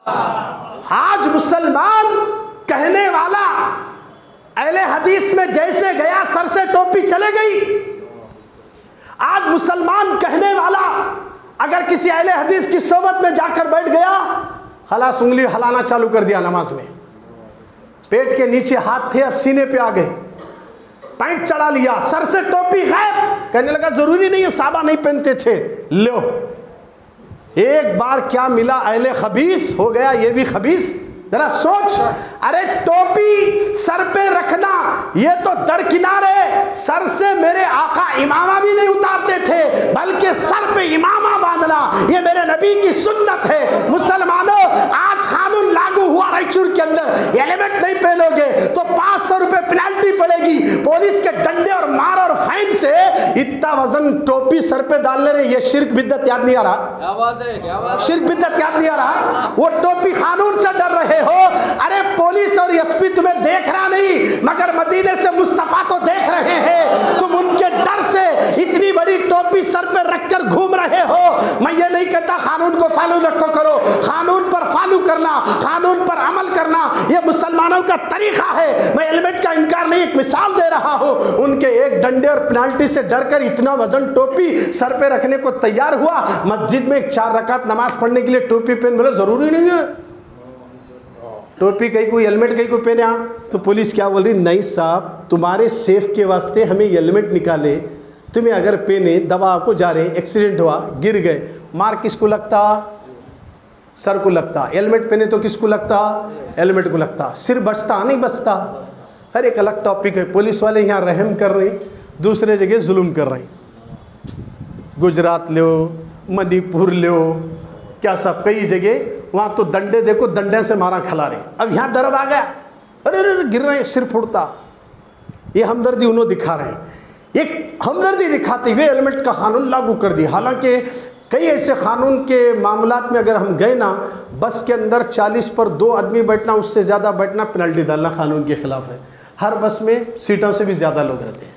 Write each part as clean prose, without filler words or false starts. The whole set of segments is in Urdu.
آج مسلمان کہنے والا اہل حدیث میں جیسے گیا سر سے ٹوپی چلے گئی. آج مسلمان کہنے والا اگر کسی اہل حدیث کی صحبت میں جا کر بیٹھ گیا خلاص انگلی ہلانا چالو کر دیا نماز میں. پیٹ کے نیچے ہاتھ تھے اب سینے پہ آ گئے, پینٹ چڑھا لیا, سر سے ٹوپی غائب. کہنے لگا ضروری نہیں ہے صحابہ نہیں پہنتے تھے. لو ایک بار کیا ملا, اہل خبیث ہو گیا یہ بھی خبیث. ذرا سوچ, ارے ٹوپی سر پہ رکھنا یہ تو درکنار ہے. سر سے میرے آقا امامہ بھی نہیں اتارتے تھے بلکہ سر پہ امامہ باندھنا یہ میرے نبی کی سنت ہے. مسلمانوں آج قانون لاگو ہوا رائچور کے اندر, ہیلمٹ نہیں پہنو گے تو 500 روپے پینالٹی پڑے گی. پولیس کے ڈنڈے اور مار اور فائن سے اتنا وزن ٹوپی سر پہ ڈالنے رہے. یہ شرک بدعت یاد نہیں آ رہا؟ کیا بات ہے, کیا بات ہے. شرک بدعت یاد نہیں آ رہا؟ وہ ٹوپی قانون سے ڈر رہے ہو. ارے پولیس اور ایس پی تمہیں دیکھ رہا نہیں مگر مدینے سے مصطفیٰ تو دیکھ رہے ہیں. تم ان کے ڈر سے اتنی بڑی ٹوپی سر پہ رکھ کر گھوم رہے ہو. میں یہ نہیں کہتا قانون کو فالو رکھو کرو, قانون پر فالو کرنا, قانون پر عمل کرنا یہ مسلمانوں کا طریقہ ہے. میں ہیلمٹ کا انکار نہیں, ایک مثال دے رہا ہوں. ان کے ایک ڈنڈے اور پینالٹی سے ڈر کر اتنا وزن ٹوپی سر پہ رکھنے کو تیار ہوا. مسجد میں 4 رکعت نماز پڑھنے کے لیے ٹوپی پہن, بولے ضروری نہیں ہے ٹوپی کہیں کوئی ہیلمٹ کہیں کوئی پہنے. تو پولیس کیا بول رہی, نہیں صاحب تمہارے سیف کے واسطے ہمیں ہیلمٹ نکالے, تمہیں اگر پہنے دوا کو جا رہے ایکسیڈنٹ ہوا گر گئے مار کس کو لگتا؟ سر کو لگتا. ہیلمٹ پہنے تو کس کو لگتا؟ ہیلمٹ کو لگتا. سر بچتا نہیں بچتا. ہر ایک الگ ٹاپک ہے. پولیس والے یہاں رحم کر رہے ہیں, دوسرے جگہ ظلم کر رہے ہیں. گجرات لو, منی پور لو, کیا سب کئی جگہ وہاں تو ڈنڈے دیکھو ڈنڈے سے مارا کھلا رہے. اب یہاں درد آ گیا, ارے گر رہے ہیں, سر پھوڑتا. یہ ہمدردی انہوں دکھا رہے ہیں. ایک ہمدردی دکھاتے ہوئے ہیلمٹ کا قانون لاگو کر دیا. حالانکہ کئی ایسے قانون کے معاملات میں اگر ہم گئے نا, بس کے اندر 40 پر 2 آدمی بیٹھنا, اس سے زیادہ بیٹھنا پینلٹی ڈالنا قانون کے خلاف ہے. ہر بس میں سیٹوں سے بھی زیادہ لوگ رہتے ہیں.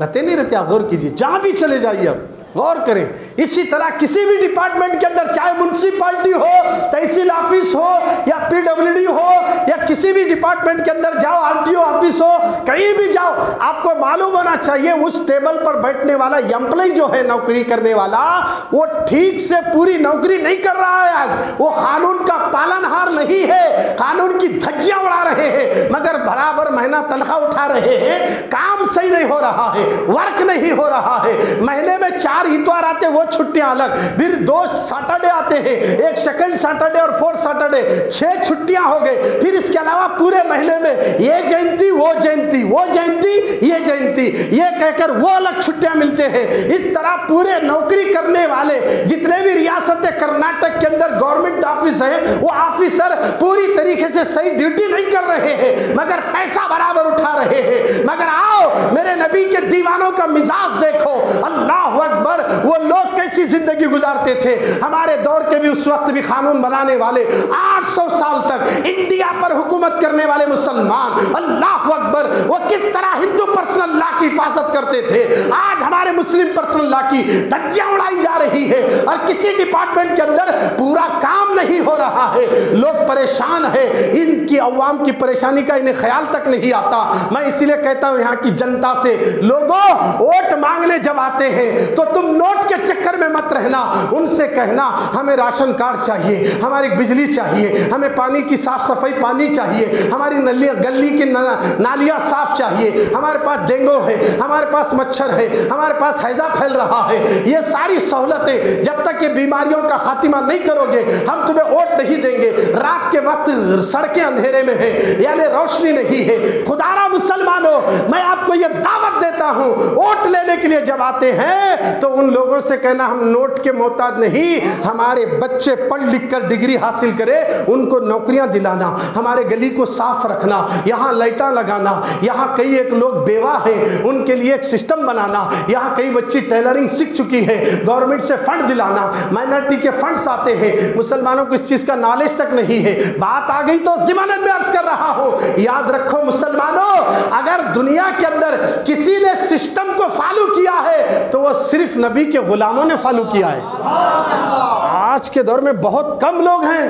رہتے نہیں رہتے, آپ غور کیجیے, جہاں بھی چلے جائیے اب غور کریں. اسی طرح کسی بھی ڈپارٹمنٹ کے اندر, چاہے میونسپلٹی ہو, تحصیل آفس ہو یا PWD ہو یا کسی بھی ڈپارٹمنٹ کے اندر جاؤ, RTO آفس ہو, کہیں بھی جاؤ, آپ کو معلوم ہونا چاہیے اس ٹیبل پر بیٹھنے والا امپلائی جو ہے, نوکری کرنے والا, وہ ٹھیک سے پوری نوکری نہیں کر رہا ہے. آج وہ قانون کا پالن ہار نہیں ہے, قانون کی دھجیاں اڑا رہے ہیں مگر برابر مہینہ تنخواہ اٹھا رہے ہیں. کام صحیح نہیں ہو رہا ہے, ورک نہیں ہو رہا ہے. مہینے میں 4 اتوار آتے, وہ چھٹیاں الگ, پھر 2 سیٹرڈے آتے ہیں, ایک سیکنڈ سیٹرڈے اور 4 سیٹرڈے, 6 چھٹیاں ہو گئے. پھر اس کے علاوہ پورے مہینے میں یہ جینتی وہ جینتی, وہ جینتی یہ جینتی, یہ کہہ کر وہ الگ چھٹیاں ملتے ہیں. اس طرح پورے نوکری کرنے والے جتنے بھی ریاست کرناٹک کے اندر گورنمنٹ آفس ہیں, وہ آفیسر پوری طریقے سے صحیح ڈیوٹی نہیں کر رہے ہیں مگر پیسہ برابر اٹھا رہے ہیں. مگر آؤ میرے نبی کے دیوانوں کا مزاج دیکھو, اللہ اکبر. وہ لوگ کیسی زندگی گزارتے تھے. ہمارے دور کے بھی اس وقت بھی قانون بنانے والے, 800 سال تک انڈیا پر حکومت کرنے والے مسلمان, اللہ اکبر, وہ کس طرح ہندو پرسنل لا کی حفاظت کرتے تھے. آج ہمارے مسلم پرسنل لا کی دھجیاں اڑائی جا رہی ہے اور کسی ڈپارٹمنٹ کے اندر پورا کام نہیں ہو رہا ہے. لوگ پریشان ہیں, ان کی عوام کی پریشانی کا انہیں خیال تک نہیں آتا. میں اسی لیے کہتا ہوں یہاں کی جنتا سے, لوگوں ووٹ مانگنے جب آتے ہیں تو تم نوٹ کے چکر میں مت رہنا. ان سے کہنا ہمیں راشن کارڈ چاہیے, ہماری بجلی چاہیے, ہمیں پانی کی صاف صفائی پانی چاہیے, ہماری گلی کی نالیاں صاف چاہیے, ہمارے پاس ڈینگو ہے, ہمارے پاس مچھر ہے, ہمارے پاس ہیضہ پھیل رہا ہے. یہ ساری سہولتیں جب تک یہ بیماریوں کا خاتمہ نہیں کرو گے ہم تمہیں ووٹ نہیں دیں گے. رات کے وقت سڑکیں اندھیرے میں ہیں, یعنی روشنی نہیں ہے. خدارا مسلمانوں, میں آپ کو یہ دعوت دیتا ہوں, ووٹ لینے کے لیے جب آتے ہیں تو ان لوگوں سے کہنا ہم نوٹ کے محتاج نہیں, ہمارے بچے پڑھ لکھ کر ڈگری حاصل کرے, ان کو نوکریاں دلانا, ہمارے گلی کو صاف رکھنا, یہاں لائٹاں لگانا, یہاں کئی ایک لوگ بیوہ ہیں ان کے لیے ایک سسٹم بنانا, یہاں کئی بچی ٹیلرنگ سیکھ چکی ہے, گورنمنٹ سے فنڈ دلانا, مائنرٹی کے فنڈز آتے ہیں, مسلمانوں کو اس چیز کا نالج تک نہیں ہے. بات آ گئی تو ضمانت میں عرض کر رہا ہوں, یاد رکھو مسلمانوں, اگر دنیا کے اندر کسی نے سسٹم کو فالو کیا ہے تو وہ صرف نبی کے غلاموں نے فالو کیا ہے. آج کے دور میں بہت کم لوگ ہیں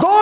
2